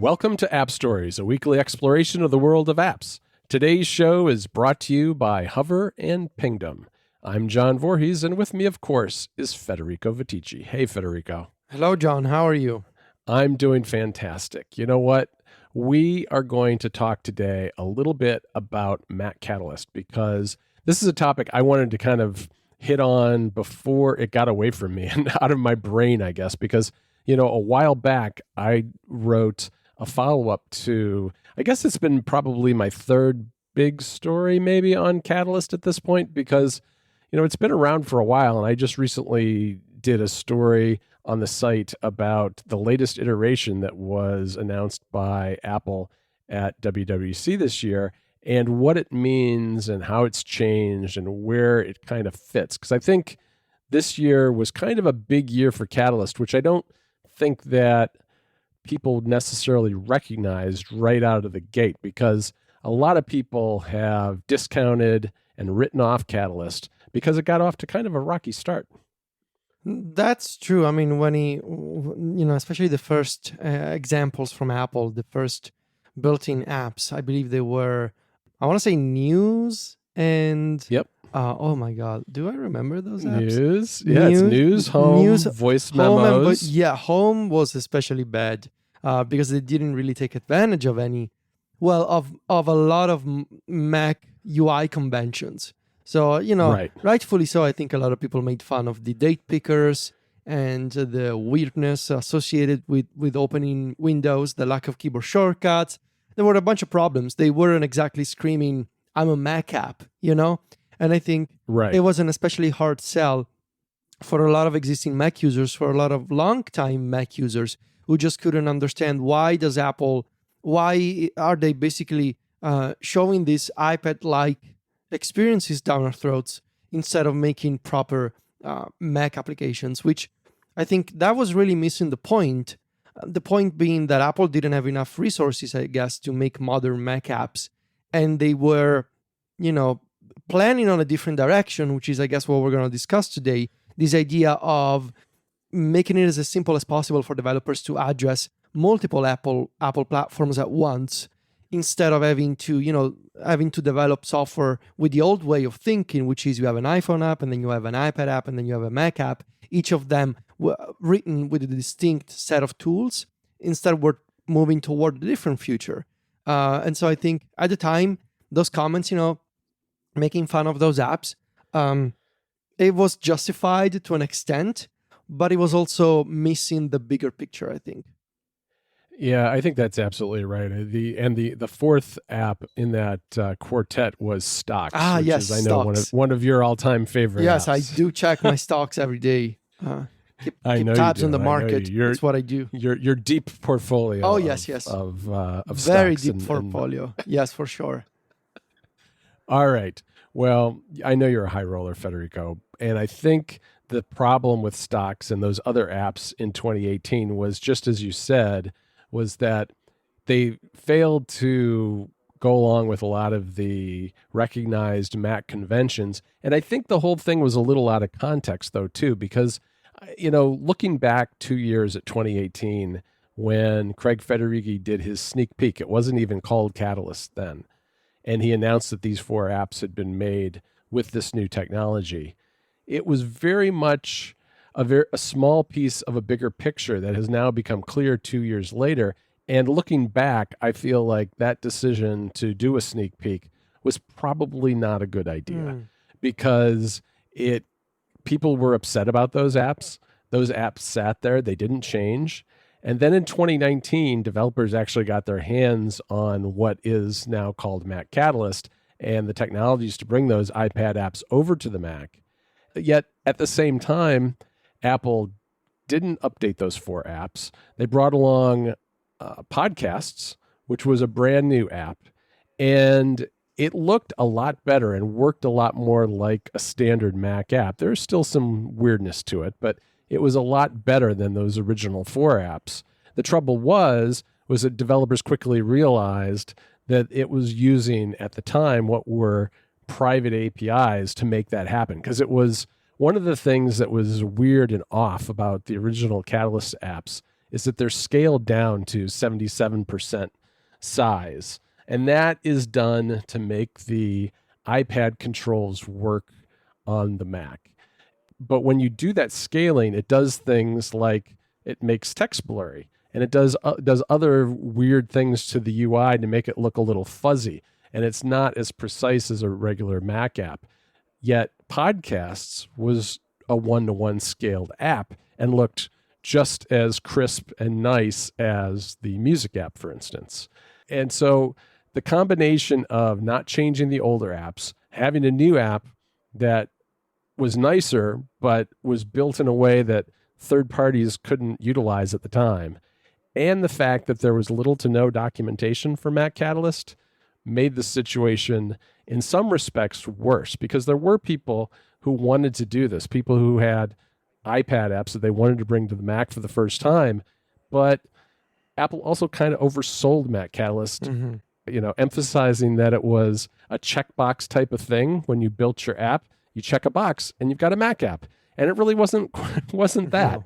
Welcome to App Stories, a weekly exploration of the world of apps. Today's show is brought to you by Hover and Pingdom. I'm John Voorhees, and with me, of course, is Federico Viticci. Hey, Federico. Hello, John. How are you? I'm doing fantastic. You know what? We are going to talk today a little bit about Mac Catalyst because this is a topic I wanted to kind of hit on before it got away from me and out of my brain, I guess, because, you know, a while back I wrote a follow-up to, I guess it's been probably my third big story maybe on Catalyst at this point because, you know, it's been around for a while, and I just recently did a story on the site about the latest iteration that was announced by Apple at WWDC this year and what it means and how it's changed and where it kind of fits. Because I think this year was kind of a big year for Catalyst, which I don't think that people necessarily recognized right out of the gate, because a lot of people have discounted and written off Catalyst because it got off to kind of a rocky start. That's true. I mean, when especially the first examples from Apple, the first built-in apps, I believe they were, I want to say News and... Yep. Oh my God. Do I remember those apps? News? Yeah, it's News, Home, Voice Memos. Home was especially bad because they didn't really take advantage of of a lot of Mac UI conventions. So, rightfully so, I think a lot of people made fun of the date pickers and the weirdness associated with opening Windows, the lack of keyboard shortcuts. There were a bunch of problems. They weren't exactly screaming, I'm a Mac app, And I think it was an especially hard sell for a lot of existing Mac users, for a lot of long-time Mac users who just couldn't understand why are they basically showing these iPad-like experiences down our throats instead of making proper Mac applications, which I think that was really missing the point. The point being that Apple didn't have enough resources, I guess, to make modern Mac apps. And they were, planning on a different direction, which is, I guess, what we're going to discuss today. This idea of making it as simple as possible for developers to address multiple Apple platforms at once, instead of having to develop software with the old way of thinking, which is you have an iPhone app, and then you have an iPad app, and then you have a Mac app, each of them written with a distinct set of tools. Instead, we're moving toward a different future. And so I think at the time, those comments, making fun of those apps, it was justified to an extent, but it was also missing the bigger picture, I think. Yeah, I think that's absolutely right. The fourth app in that quartet was Stocks. Which is, I know, one of your all-time favorite Yes, apps. I do check my stocks every day. Keep tabs on the market. That's what I do. Your deep portfolio. Oh, yes. Of very stocks deep portfolio. Yes, for sure. All right. Well, I know you're a high roller, Federico, and I think the problem with Stocks and those other apps in 2018 was, just as you said, was that they failed to go along with a lot of the recognized Mac conventions. And I think the whole thing was a little out of context, though, too, because, looking back 2 years at 2018, when Craig Federighi did his sneak peek, it wasn't even called Catalyst then, and he announced that these 4 apps had been made with this new technology. It was very much a small piece of a bigger picture that has now become clear 2 years later. And looking back, I feel like that decision to do a sneak peek was probably not a good idea because people were upset about those apps. Those apps sat there, they didn't change. And then in 2019, developers actually got their hands on what is now called Mac Catalyst and the technologies to bring those iPad apps over to the Mac. Yet at the same time, Apple didn't update those 4 apps. They brought along Podcasts, which was a brand new app, and it looked a lot better and worked a lot more like a standard Mac app. There's still some weirdness to it, but it was a lot better than those original 4 apps. The trouble was that developers quickly realized that it was using, at the time, what were private APIs to make that happen, because it was one of the things that was weird and off about the original Catalyst apps is that they're scaled down to 77% size. And that is done to make the iPad controls work on the Mac. But when you do that scaling, it does things like it makes text blurry, and it does other weird things to the UI to make it look a little fuzzy, and it's not as precise as a regular Mac app. Yet Podcasts was a one-to-one scaled app and looked just as crisp and nice as the music app, for instance. And so the combination of not changing the older apps, having a new app that was nicer, but was built in a way that third parties couldn't utilize at the time, and the fact that there was little to no documentation for Mac Catalyst made the situation in some respects worse, because there were people who wanted to do this, people who had iPad apps that they wanted to bring to the Mac for the first time, but Apple also kind of oversold Mac Catalyst, emphasizing that it was a checkbox type of thing. When you built your app, you check a box and you've got a Mac app, and it really wasn't that.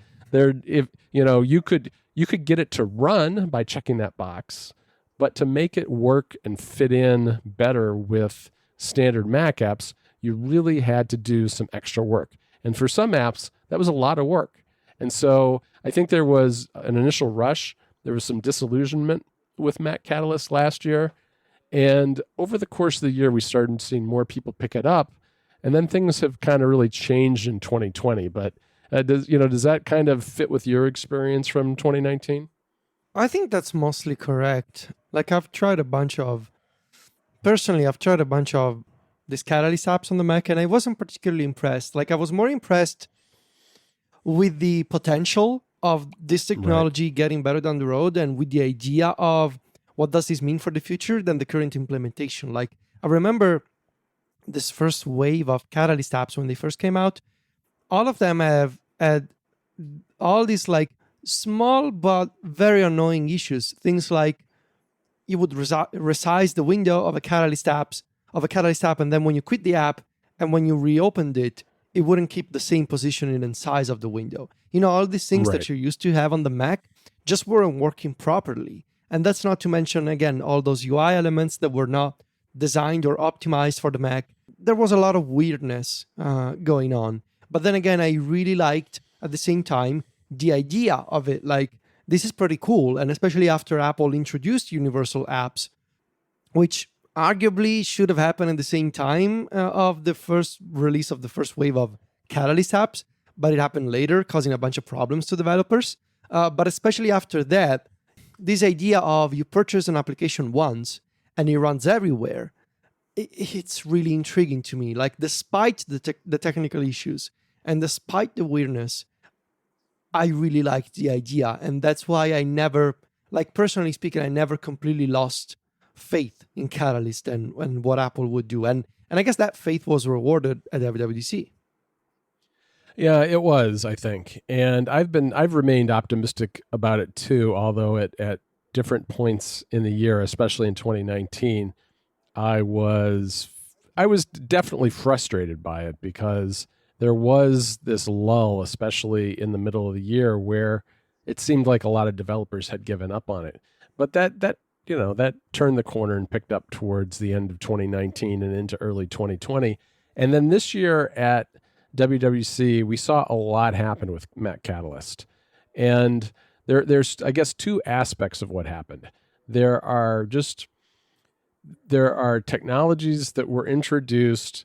You could get it to run by checking that box, but to make it work and fit in better with standard Mac apps, you really had to do some extra work. And for some apps, that was a lot of work. And so I think there was an initial rush. There was some disillusionment with Mac Catalyst last year. And over the course of the year, we started seeing more people pick it up. And then things have kind of really changed in 2020. But does that kind of fit with your experience from 2019? I think that's mostly correct. Like I've tried a bunch of these Catalyst apps on the Mac, and I wasn't particularly impressed. Like I was more impressed with the potential of this technology getting better down the road, and with the idea of what does this mean for the future than the current implementation. Like I remember this first wave of Catalyst apps when they first came out, all of them have had all these like small but very annoying issues. Things like you would resize the window of a Catalyst app, and then when you quit the app and when you reopened it, it wouldn't keep the same positioning and size of the window. All these things that you used to have on the Mac just weren't working properly. And that's not to mention, again, all those UI elements that were not designed or optimized for the Mac. There was a lot of weirdness going on. But then again, I really liked, at the same time, the idea of it. Like, this is pretty cool. And especially after Apple introduced universal apps, which arguably should have happened at the same time of the first release of the first wave of Catalyst apps, but it happened later, causing a bunch of problems to developers. But especially after that, this idea of you purchase an application once and it runs everywhere, it's really intriguing to me. Like, despite the technical issues and despite the weirdness, I really liked the idea. And that's why I never, like personally speaking, I never completely lost faith in Catalyst and what Apple would do. And I guess that faith was rewarded at WWDC. Yeah, it was, I think. And I've remained optimistic about it too, although at different points in the year, especially in 2019, I was definitely frustrated by it, because there was this lull, especially in the middle of the year, where it seemed like a lot of developers had given up on it. But that turned the corner and picked up towards the end of 2019 and into early 2020. And then this year at WWDC, we saw a lot happen with Mac Catalyst. And there's, I guess, two aspects of what happened. There are technologies that were introduced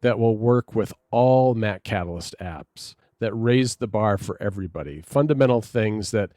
that will work with all Mac Catalyst apps, that raise the bar for everybody. Fundamental things that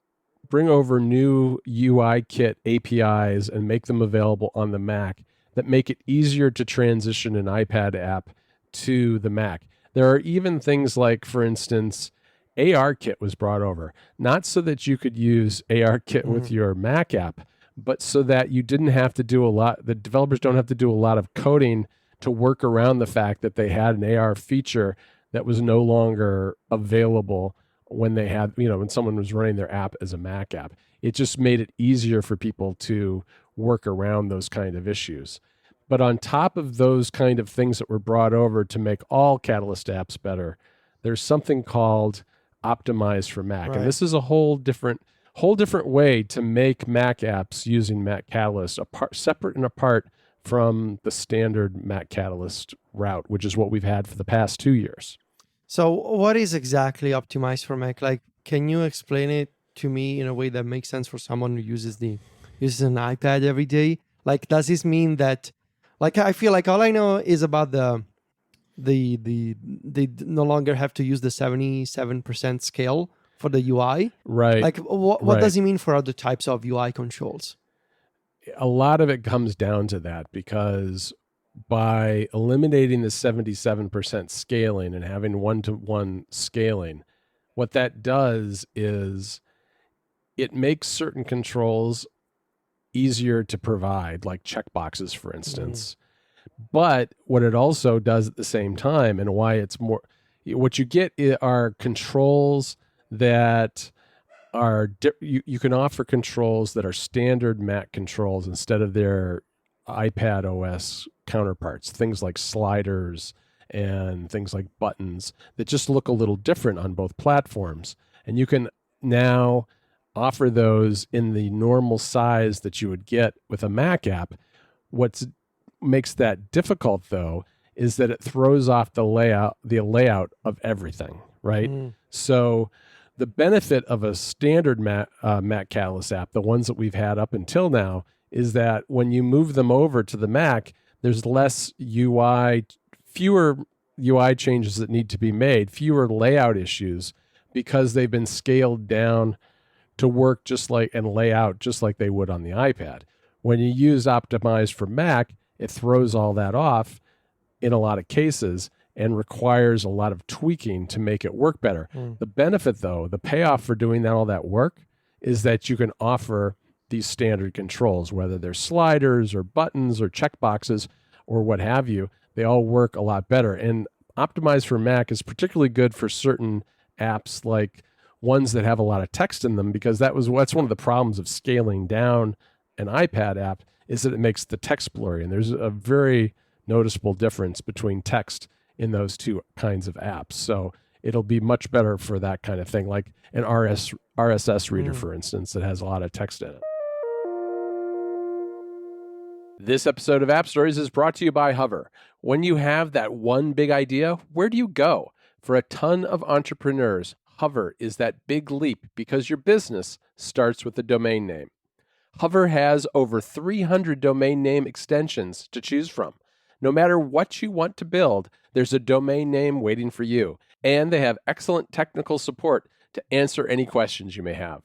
bring over new UI kit APIs and make them available on the Mac, that make it easier to transition an iPad app to the Mac. There are even things like, for instance, ARKit was brought over, not so that you could use ARKit with your Mac app, but so that you didn't have to do the developers don't have to do a lot of coding to work around the fact that they had an AR feature that was no longer available when they had, when someone was running their app as a Mac app. It just made it easier for people to work around those kind of issues. But on top of those kind of things that were brought over to make all Catalyst apps better, there's something called Optimized for Mac. Right. And this is a whole different whole different way to make Mac apps using Mac Catalyst, separate and apart from the standard Mac Catalyst route, which is what we've had for the past 2 years. So what is exactly optimized for Mac? Like, can you explain it to me in a way that makes sense for someone who uses an iPad every day? Like, does this mean that, like, I feel like all I know is about they no longer have to use the 77% scale for the UI. Right. Like, what does it mean for other types of UI controls? A lot of it comes down to that, because by eliminating the 77% scaling and having one-to-one scaling, what that does is it makes certain controls easier to provide, like checkboxes, for instance. But what it also does at the same time, and why it's more, what you get are controls that are, you can offer controls that are standard Mac controls instead of their iPad OS counterparts, things like sliders and things like buttons that just look a little different on both platforms. And you can now offer those in the normal size that you would get with a Mac app. What makes that difficult, though, is that it throws off the layout of everything, right? So the benefit of a standard Mac Catalyst app, the ones that we've had up until now, is that when you move them over to the Mac, there's less fewer UI changes that need to be made, fewer layout issues, because they've been scaled down to work and lay out just like they would on the iPad. When you use Optimized for Mac, it throws all that off in a lot of cases and requires a lot of tweaking to make it work better. The benefit, though, the payoff for doing all that work, is that you can offer these standard controls, whether they're sliders or buttons or checkboxes or what have you. They all work a lot better. And Optimized for Mac is particularly good for certain apps, like ones that have a lot of text in them, because that's one of the problems of scaling down an iPad app, is that it makes the text blurry. And there's a very noticeable difference between text in those two kinds of apps. So it'll be much better for that kind of thing, like an RSS reader, for instance, that has a lot of text in it. This episode of App Stories is brought to you by Hover. When you have that one big idea, where do you go? For a ton of entrepreneurs, Hover is that big leap, because your business starts with a domain name. Hover has over 300 domain name extensions to choose from. No matter what you want to build, there's a domain name waiting for you, and they have excellent technical support to answer any questions you may have.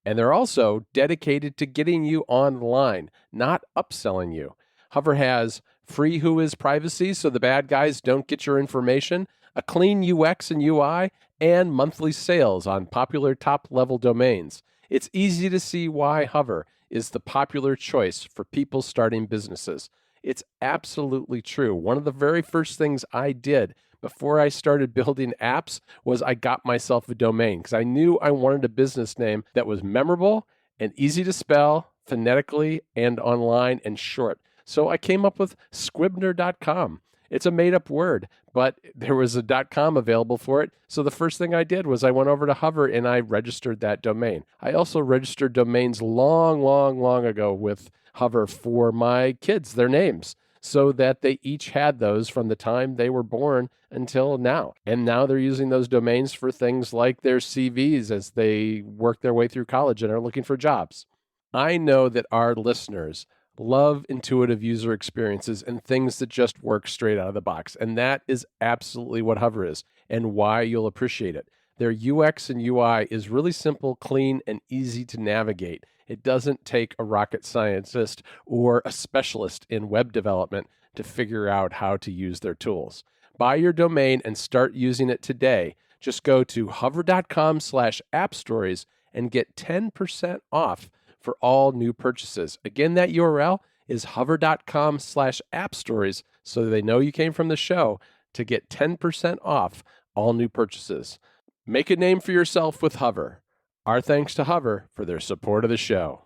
And they're also dedicated to getting you online, not upselling you. Hover has free Whois privacy so the bad guys don't get your information, a clean UX and UI, and monthly sales on popular top-level domains. It's easy to see why Hover is the popular choice for people starting businesses. It's absolutely true. One of the very first things I did before I started building apps was I got myself a domain, because I knew I wanted a business name that was memorable and easy to spell phonetically and online and short. So I came up with Scribner.com. It's a made-up word, but there was a .com available for it. So the first thing I did was I went over to Hover and I registered that domain. I also registered domains long ago with Hover for my kids, their names, so that they each had those from the time they were born until now. And now they're using those domains for things like their CVs as they work their way through college and are looking for jobs. I know that our listeners love intuitive user experiences and things that just work straight out of the box. And that is absolutely what Hover is, and why you'll appreciate it. Their UX and UI is really simple, clean, and easy to navigate. It doesn't take a rocket scientist or a specialist in web development to figure out how to use their tools. Buy your domain and start using it today. Just go to hover.com/appstories and get 10% off for all new purchases. Again, that URL is hover.com/appstories, so they know you came from the show, to get 10% off all new purchases. Make a name for yourself with Hover. Our thanks to Hover for their support of the show.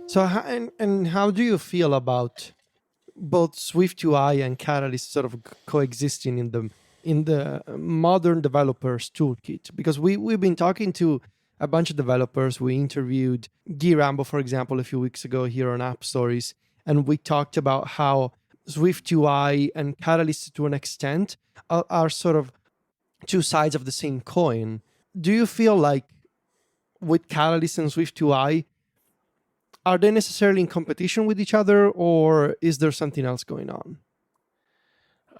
So, how do you feel about both SwiftUI and Catalyst sort of coexisting in the modern developers toolkit? Because we've been talking to a bunch of developers. We interviewed Guy Rambo, for example, a few weeks ago here on App Stories, and we talked about how Swift UI and Catalyst, to an extent, are sort of two sides of the same coin. Do you feel like with Catalyst and Swift UI, are they necessarily in competition with each other, or is there something else going on?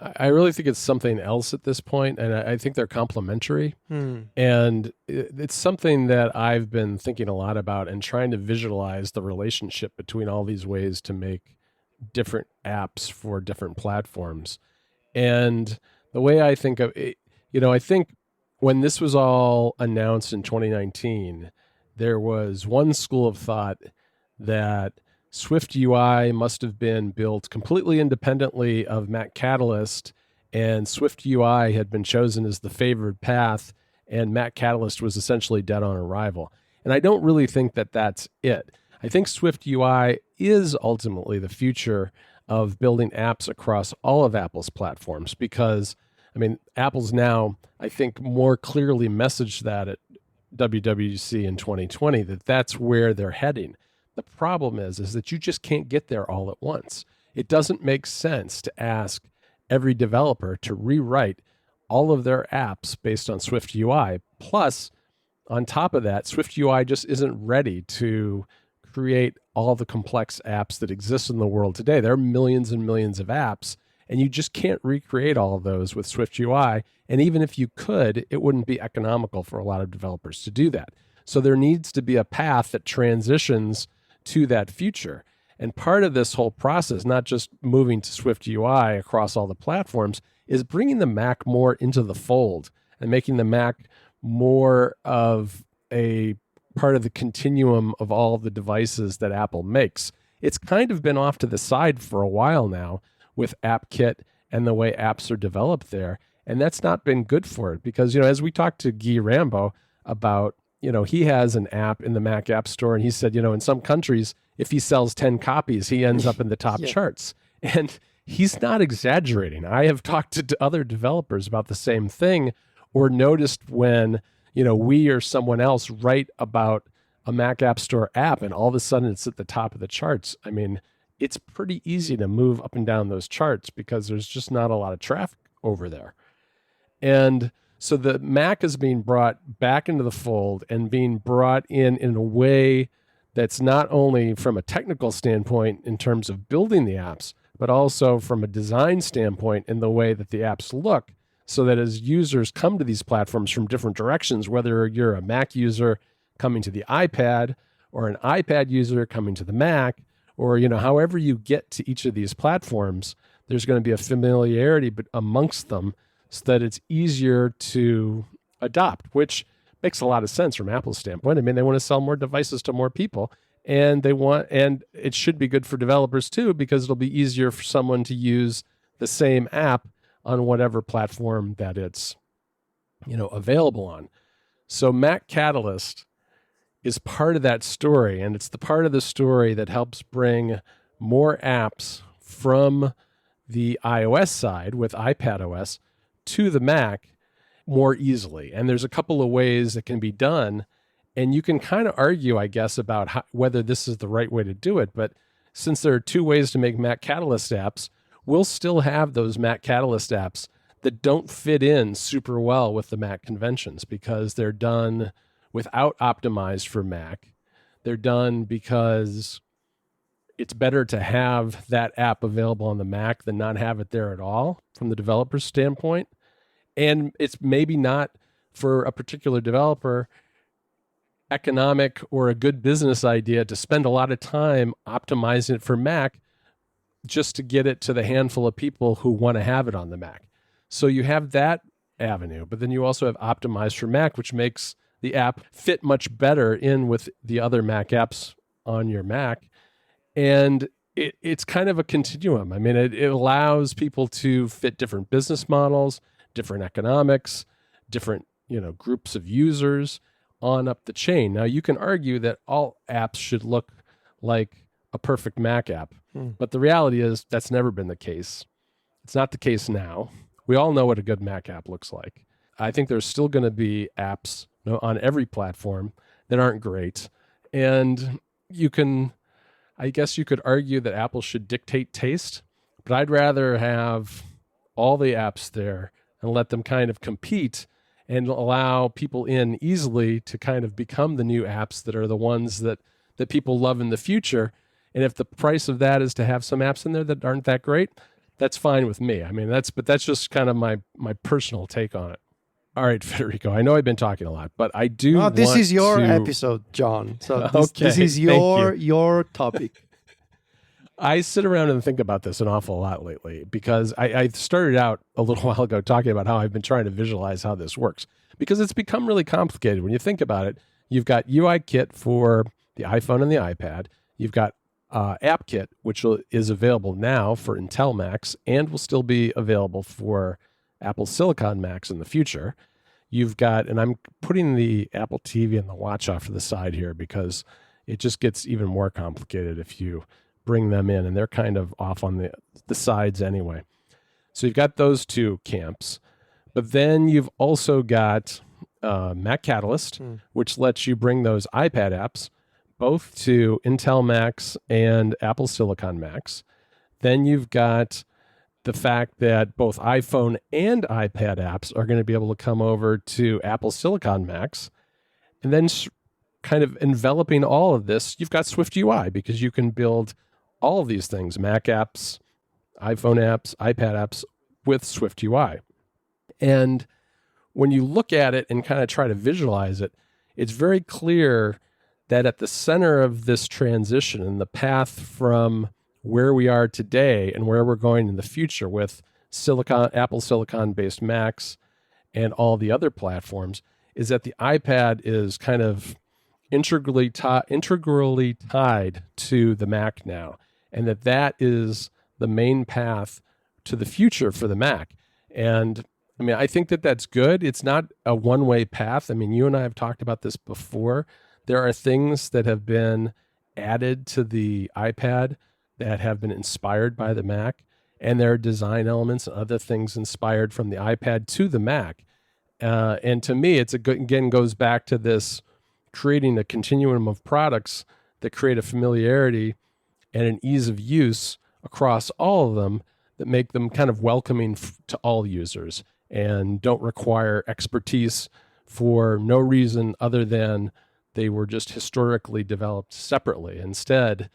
I really think it's something else at this point, and I think they're complementary. And it's something that I've been thinking a lot about and trying to visualize the relationship between all these ways to make different apps for different platforms. And the way I think of it, I think when this was all announced in 2019, there was one school of thought that Swift UI must have been built completely independently of Mac Catalyst, and Swift UI had been chosen as the favored path, and Mac Catalyst was essentially dead on arrival. And I don't really think that that's it. I think Swift UI is ultimately the future of building apps across all of Apple's platforms, because, Apple's now, I think, more clearly messaged that at WWDC in 2020, that that's where they're heading. The problem is that you just can't get there all at once. It doesn't make sense to ask every developer to rewrite all of their apps based on Swift UI. Plus, on top of that, Swift UI just isn't ready to create all the complex apps that exist in the world today. There are millions and millions of apps, and you just can't recreate all of those with Swift UI. And even if you could, it wouldn't be economical for a lot of developers to do that. So there needs to be a path that transitions to that future. And part of this whole process, not just moving to Swift UI across all the platforms, is bringing the Mac more into the fold and making the Mac more of a part of the continuum of all of the devices that Apple makes. It's kind of been off to the side for a while now with AppKit and the way apps are developed there. And that's not been good for it because, as we talked to Guy Rambo about, he has an app in the Mac App Store, and he said, in some countries, if he sells 10 copies, he ends up in the top charts. And he's not exaggerating. I have talked to other developers about the same thing, or noticed when, we or someone else write about a Mac App Store app, and all of a sudden it's at the top of the charts. It's pretty easy to move up and down those charts because there's just not a lot of traffic over there. And so the Mac is being brought back into the fold and being brought in a way that's not only from a technical standpoint in terms of building the apps, but also from a design standpoint in the way that the apps look, so that as users come to these platforms from different directions, whether you're a Mac user coming to the iPad or an iPad user coming to the Mac, or, however you get to each of these platforms, there's going to be a familiarity amongst them, so that it's easier to adopt, which makes a lot of sense from Apple's standpoint. They want to sell more devices to more people, and it should be good for developers too, because it'll be easier for someone to use the same app on whatever platform that it's, available on. So Mac Catalyst is part of that story, and it's the part of the story that helps bring more apps from the iOS side with iPadOS to the Mac more easily. And there's a couple of ways that can be done. And you can kind of argue, I guess, about whether this is the right way to do it. But since there are two ways to make Mac Catalyst apps, we'll still have those Mac Catalyst apps that don't fit in super well with the Mac conventions because they're done without optimized for Mac. They're done because it's better to have that app available on the Mac than not have it there at all from the developer's standpoint. And it's maybe not, for a particular developer, economic or a good business idea to spend a lot of time optimizing it for Mac just to get it to the handful of people who want to have it on the Mac. So you have that avenue, but then you also have optimized for Mac, which makes the app fit much better in with the other Mac apps on your Mac. And it's kind of a continuum. It allows people to fit different business models, different economics, different, groups of users on up the chain. Now, you can argue that all apps should look like a perfect Mac app, but the reality is that's never been the case. It's not the case now. We all know what a good Mac app looks like. I think there's still going to be apps on every platform that aren't great. And I guess you could argue that Apple should dictate taste, but I'd rather have all the apps there and let them kind of compete and allow people in easily to kind of become the new apps that are the ones that people love in the future. And if the price of that is to have some apps in there that aren't that great, that's fine with me. I mean, that's just kind of my personal take on it. All right, Federico, I know I've been talking a lot, but I do want this is your to... episode, John. So this Okay, is your topic. I sit around and think about this an awful lot lately because I started out a little while ago talking about how I've been trying to visualize how this works because it's become really complicated. When you think about it, you've got UI Kit for the iPhone and the iPad. You've got App Kit, which is available now for Intel Macs and will still be available for Apple Silicon Macs in the future. You've got, and I'm putting the Apple TV and the watch off to the side here because it just gets even more complicated if you bring them in, and they're kind of off on the sides anyway. So you've got those two camps. But then you've also got Mac Catalyst, which lets you bring those iPad apps both to Intel Macs and Apple Silicon Macs. Then you've got the fact that both iPhone and iPad apps are going to be able to come over to Apple Silicon Macs. And then kind of enveloping all of this, you've got Swift UI because you can build all of these things, Mac apps, iPhone apps, iPad apps with Swift UI. And when you look at it and kind of try to visualize it, it's very clear that at the center of this transition and the path from where we are today and where we're going in the future with Apple Silicon-based Macs and all the other platforms is that the iPad is kind of integrally tied to the Mac now, and that is the main path to the future for the Mac. And I mean, I think that that's good. It's not a one-way path. I mean, you and I have talked about this before. There are things that have been added to the iPad that have been inspired by the Mac, and there are design elements and other things inspired from the iPad to the Mac. And to me, again goes back to this creating a continuum of products that create a familiarity and an ease of use across all of them that make them kind of welcoming to all users and don't require expertise for no reason other than they were just historically developed separately. Instead,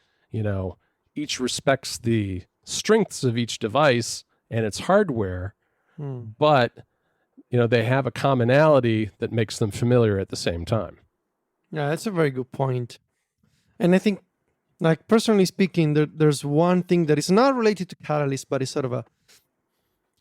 each respects the strengths of each device and its hardware, but they have a commonality that makes them familiar at the same time. Yeah, that's a very good point. And I think, like, personally speaking, there's one thing that is not related to Catalyst, but is sort of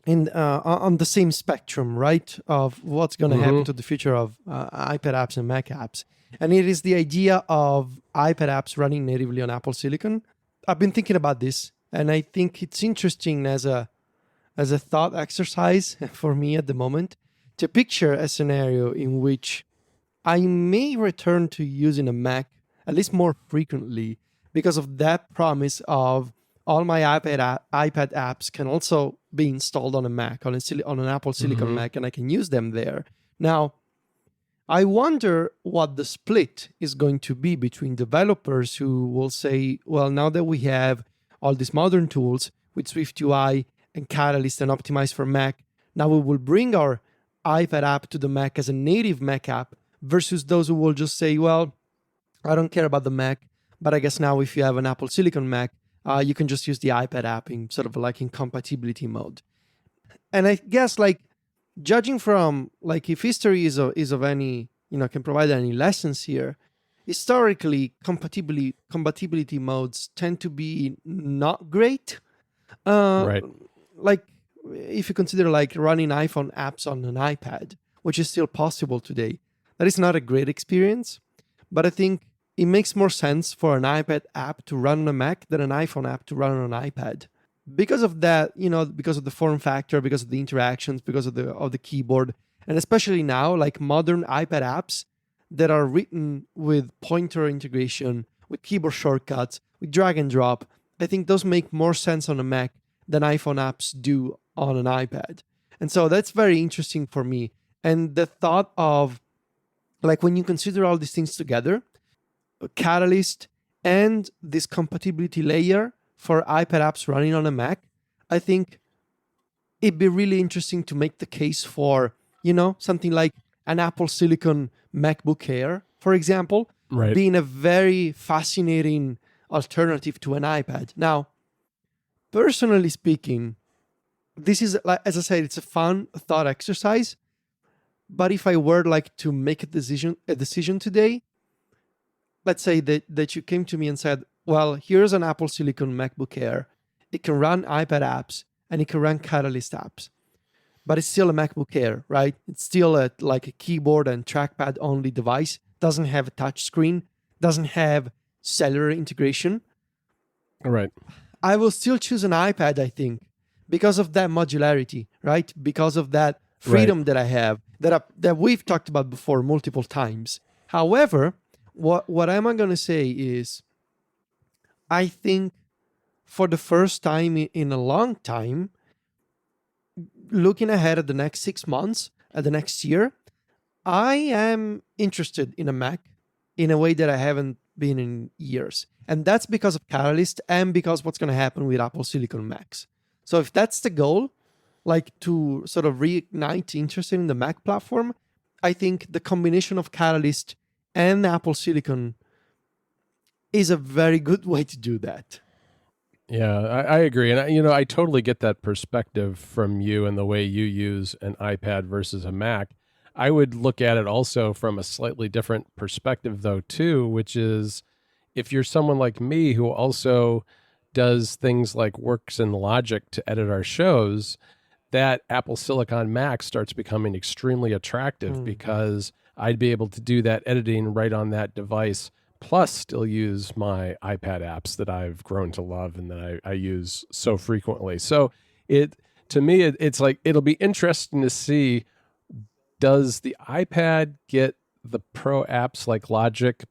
on the same spectrum, right, of what's going to happen to the future of iPad apps and Mac apps. And it is the idea of iPad apps running natively on Apple Silicon. I've been thinking about this, and I think it's interesting as a thought exercise for me at the moment to picture a scenario in which I may return to using a Mac at least more frequently because of that promise of all my iPad apps can also be installed on a Mac, on an Apple Silicon Mac, and I can use them there. Now, I wonder what the split is going to be between developers who will say, well, now that we have all these modern tools with Swift UI and Catalyst and optimized for Mac, now we will bring our iPad app to the Mac as a native Mac app, versus those who will just say, well, I don't care about the Mac, but I guess now if you have an Apple Silicon Mac, you can just use the iPad app in sort of like in compatibility mode. And I guess, like, judging from, like, if history is of any, can provide any lessons here, historically, compatibility modes tend to be not great. Right. Like, if you consider, like, running iPhone apps on an iPad, which is still possible today, that is not a great experience. But I think it makes more sense for an iPad app to run on a Mac than an iPhone app to run on an iPad. Because of that, because of the form factor, because of the interactions, because of the keyboard, and especially now, like modern iPad apps that are written with pointer integration, with keyboard shortcuts, with drag and drop, I think those make more sense on a Mac than iPhone apps do on an iPad. And so that's very interesting for me. And the thought of, like, when you consider all these things together, Catalyst and this compatibility layer for iPad apps running on a Mac, I think it'd be really interesting to make the case for, something like an Apple Silicon MacBook Air, for example, being a very fascinating alternative to an iPad. Now, personally speaking, this is, like, as I said, it's a fun thought exercise. But if I were like to make a decision today, let's say that you came to me and said, well, here's an Apple Silicon MacBook Air. It can run iPad apps and it can run Catalyst apps. But it's still a MacBook Air, right? It's still like a keyboard and trackpad only device. Doesn't have a touch screen. Doesn't have cellular integration. Right. I will still choose an iPad, I think, because of that modularity, right? Because of that freedom that I have, that we've talked about before multiple times. However, what am I going to say is, I think for the first time in a long time, looking ahead at the next 6 months, at the next year, I am interested in a Mac in a way that I haven't been in years. And that's because of Catalyst and because what's going to happen with Apple Silicon Macs. So if that's the goal, like to sort of reignite interest in the Mac platform, I think the combination of Catalyst and Apple Silicon is a very good way to do that. Yeah, I agree. And, I totally get that perspective from you and the way you use an iPad versus a Mac. I would look at it also from a slightly different perspective, though, too, which is if you're someone like me who also does things like works in Logic to edit our shows, that Apple Silicon Mac starts becoming extremely attractive because I'd be able to do that editing right on that device, plus still use my iPad apps that I've grown to love and that I use so frequently. So to me, it's like, it'll be interesting to see, does the iPad get the pro apps like Logic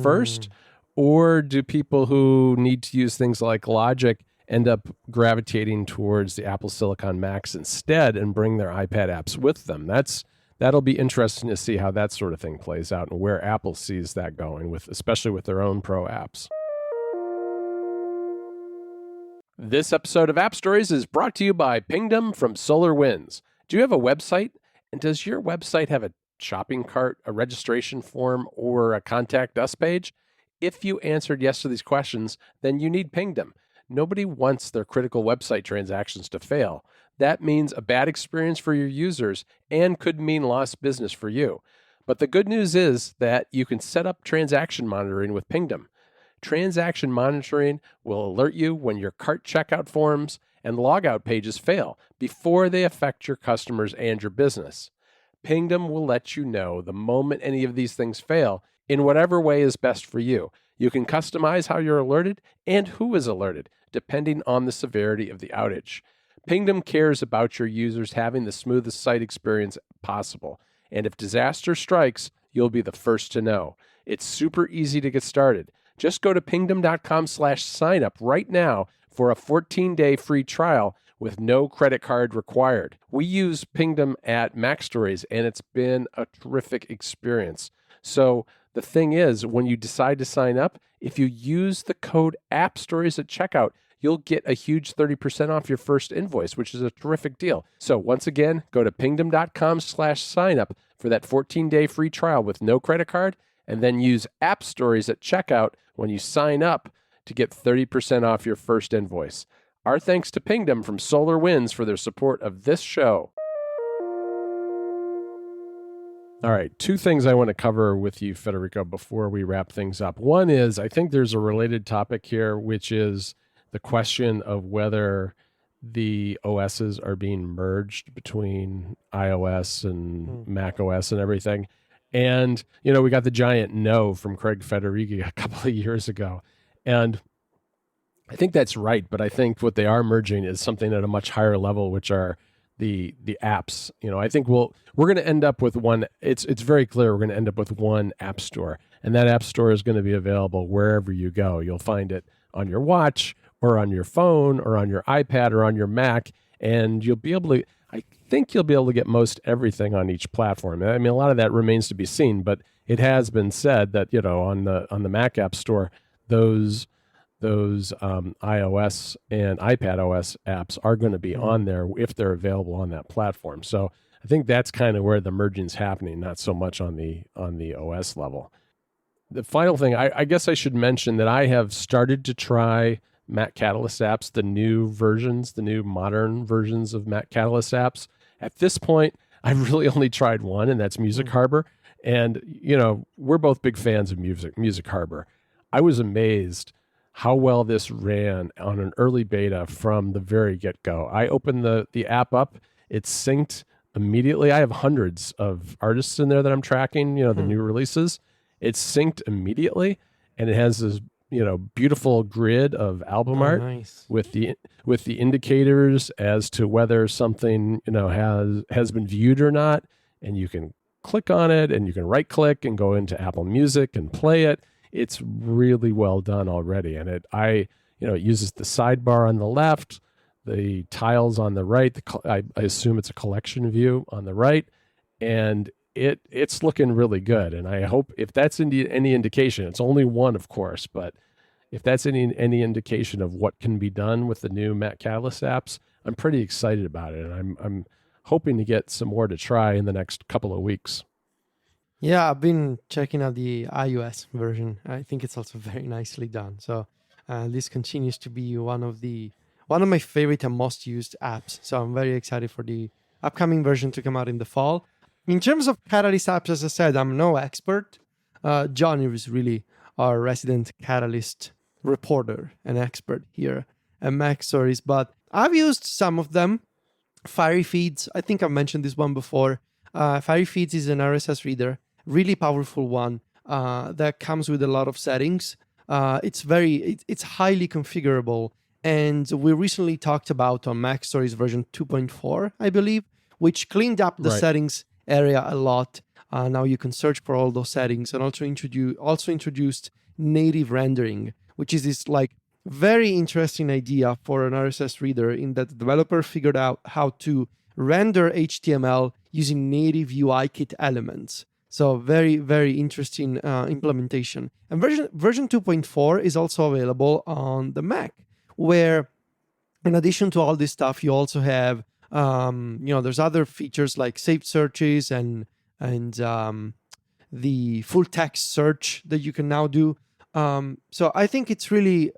first, or do people who need to use things like Logic end up gravitating towards the Apple Silicon Macs instead and bring their iPad apps with them? That'll be interesting to see how that sort of thing plays out and where Apple sees that going, especially with their own pro apps. This episode of App Stories is brought to you by Pingdom from SolarWinds. Do you have a website? And does your website have a shopping cart, a registration form, or a contact us page? If you answered yes to these questions, then you need Pingdom. Nobody wants their critical website transactions to fail. That means a bad experience for your users and could mean lost business for you. But the good news is that you can set up transaction monitoring with Pingdom. Transaction monitoring will alert you when your cart checkout forms and logout pages fail before they affect your customers and your business. Pingdom will let you know the moment any of these things fail in whatever way is best for you. You can customize how you're alerted and who is alerted, depending on the severity of the outage. Pingdom cares about your users having the smoothest site experience possible. And if disaster strikes, you'll be the first to know. It's super easy to get started. Just go to pingdom.com/signup right now for a 14-day free trial with no credit card required. We use Pingdom at Mac Stories, and it's been a terrific experience. So the thing is, when you decide to sign up, if you use the code AppStories at checkout, you'll get a huge 30% off your first invoice, which is a terrific deal. So once again, go to pingdom.com/signup for that 14-day free trial with no credit card, and then use App Stories at checkout when you sign up to get 30% off your first invoice. Our thanks to Pingdom from SolarWinds for their support of this show. All right, two things I want to cover with you, Federico, before we wrap things up. One is, I think there's a related topic here, which is the question of whether the OSs are being merged between iOS and Mac OS and everything. And, we got the giant no from Craig Federighi a couple of years ago. And I think that's right, but I think what they are merging is something at a much higher level, which are the apps. I think we're going to end up with one. It's very clear we're going to end up with one app store, and that app store is going to be available wherever you go. You'll find it on your watch or on your phone or on your iPad or on your Mac, and you'll be able to. I think you'll be able to get most everything on each platform. I mean, a lot of that remains to be seen, but it has been said that, on the Mac App Store, those iOS and iPad OS apps are going to be on there if they're available on that platform. So I think that's kind of where the merging's happening, not so much on the OS level. The final thing, I guess I should mention that I have started to try Mac Catalyst apps, the new versions, the new modern versions of Mac Catalyst apps. At this point, I've really only tried one, and that's Music Harbor. And, we're both big fans of Music Harbor. I was amazed how well this ran on an early beta from the very get-go. I opened the app up, it's synced immediately. I have hundreds of artists in there that I'm tracking, the new releases. It's synced immediately, and it has this beautiful grid of album art with the indicators as to whether something has been viewed or not, and you can click on it and you can right click and go into Apple Music and play it. It's really well done already, and it uses the sidebar on the left, the tiles on the right. I assume it's a collection view on the right, and it's looking really good. And I hope, if that's any indication, it's only one, of course, but if that's any indication of what can be done with the new Mac Catalyst apps, I'm pretty excited about it, and I'm hoping to get some more to try in the next couple of weeks. Yeah, I've been checking out the iOS version. I think it's also very nicely done. So this continues to be one of my favorite and most used apps. So I'm very excited for the upcoming version to come out in the fall. In terms of Catalyst apps, as I said, I'm no expert. John is really our resident Catalyst reporter and expert here at Mac Stories, but I've used some of them. Fiery Feeds, I think I've mentioned this one before. Fiery Feeds is an RSS reader, really powerful one that comes with a lot of settings. It's highly configurable, and we recently talked about on Mac Stories version 2.4, I believe, which cleaned up the settings area a lot. Now you can search for all those settings, and also introduced native rendering, which is this very interesting idea for an RSS reader, in that the developer figured out how to render HTML using native UIKit elements. So very, very interesting implementation. And version 2.4 is also available on the Mac, where in addition to all this stuff, you also have, there's other features like saved searches and the full text search that you can now do. So I think it's really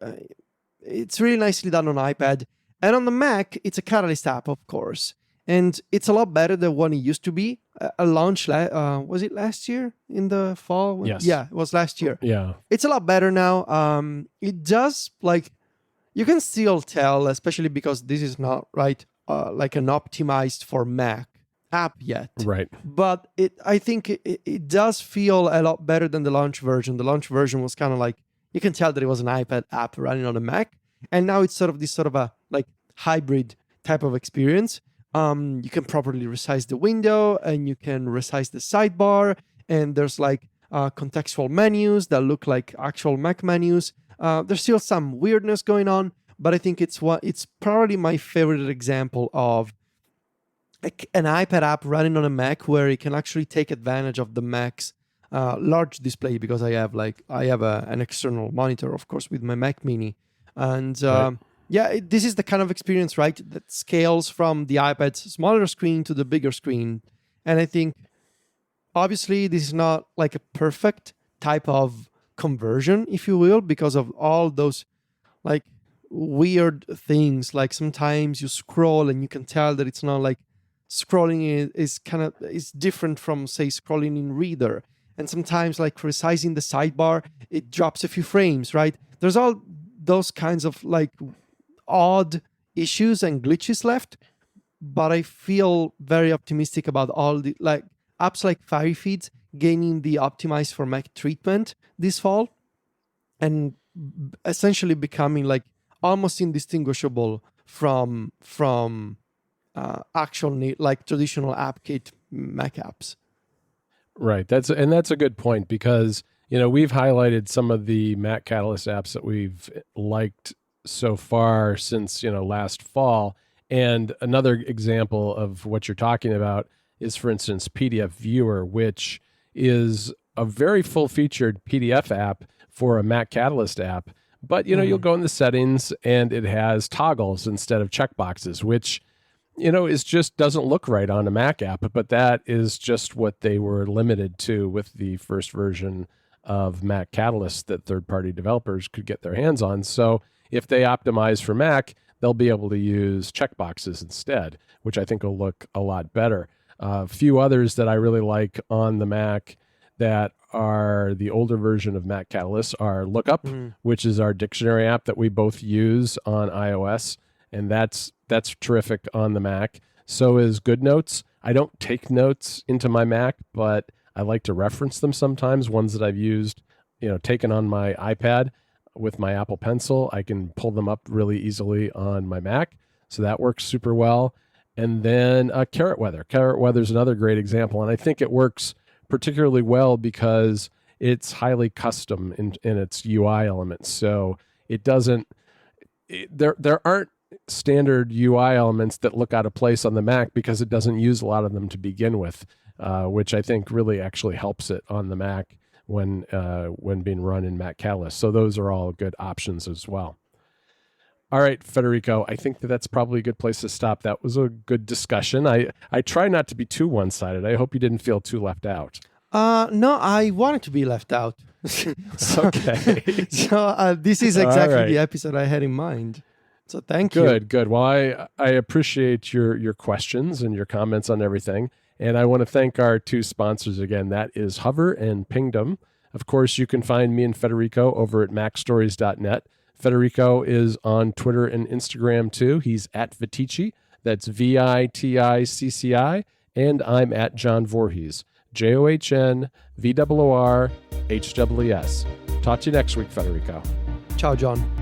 nicely done on iPad, and on the Mac, it's a Catalyst app, of course, and it's a lot better than what it used to be. A launch, was it last year in the fall? Yes. Yeah, it was last year. Yeah. It's a lot better now. It does, you can still tell, especially because this is not an optimized for Mac app yet. Right. But I think it does feel a lot better than the launch version. The launch version was kind of you can tell that it was an iPad app running on a Mac, and now it's sort of a hybrid type of experience. You can properly resize the window, and you can resize the sidebar, and there's contextual menus that look like actual Mac menus. There's still some weirdness going on, but I think it's probably my favorite example of an iPad app running on a Mac where it can actually take advantage of the Mac's large display, because I have an external monitor, of course, with my Mac Mini, and this is the kind of experience, right, that scales from the iPad's smaller screen to the bigger screen. And I think obviously this is not a perfect type of conversion, if you will, because of all those weird things. Sometimes you scroll and you can tell that it's not scrolling is different from, say, scrolling in Reader. And sometimes resizing the sidebar, it drops a few frames, right? There's all those kinds of odd issues and glitches left, but I feel very optimistic about all the apps like Fiery Feeds gaining the optimized for Mac treatment this fall, and essentially becoming almost indistinguishable from actual traditional AppKit Mac apps. Right. That's a good point, because we've highlighted some of the Mac Catalyst apps that we've liked so far since last fall, And another example of what you're talking about is, for instance, PDF Viewer, which is a very full-featured PDF app for a Mac Catalyst app. But, you'll go in the settings and it has toggles instead of checkboxes, which, is just doesn't look right on a Mac app. But that is just what they were limited to with the first version of Mac Catalyst that third-party developers could get their hands on. So if they optimize for Mac, they'll be able to use checkboxes instead, which I think will look a lot better. A few others that I really like on the Mac that are the older version of Mac Catalyst are Lookup, which is our dictionary app that we both use on iOS, and that's terrific on the Mac. So is GoodNotes. I don't take notes into my Mac, but I like to reference them sometimes, ones that I've used, taken on my iPad with my Apple Pencil. I can pull them up really easily on my Mac, so that works super well. And then Carrot Weather. Carrot Weather is another great example, and I think it works particularly well because it's highly custom in its UI elements. So it doesn't, there aren't standard UI elements that look out of place on the Mac because it doesn't use a lot of them to begin with, which I think really actually helps it on the Mac when being run in Mac Catalyst. So those are all good options as well. All right, Federico, I think that's probably a good place to stop. That was a good discussion. I try not to be too one-sided. I hope you didn't feel too left out. No, I wanted to be left out. Okay. So this is exactly the episode I had in mind. So thank you. Good. Well, I appreciate your questions and your comments on everything. And I want to thank our two sponsors again. That is Hover and Pingdom. Of course, you can find me and Federico over at macstories.net. Federico is on Twitter and Instagram too. He's at Viticci. That's VITICCI. And I'm at John Voorhees. JOHNVOORHWS. Talk to you next week, Federico. Ciao, John.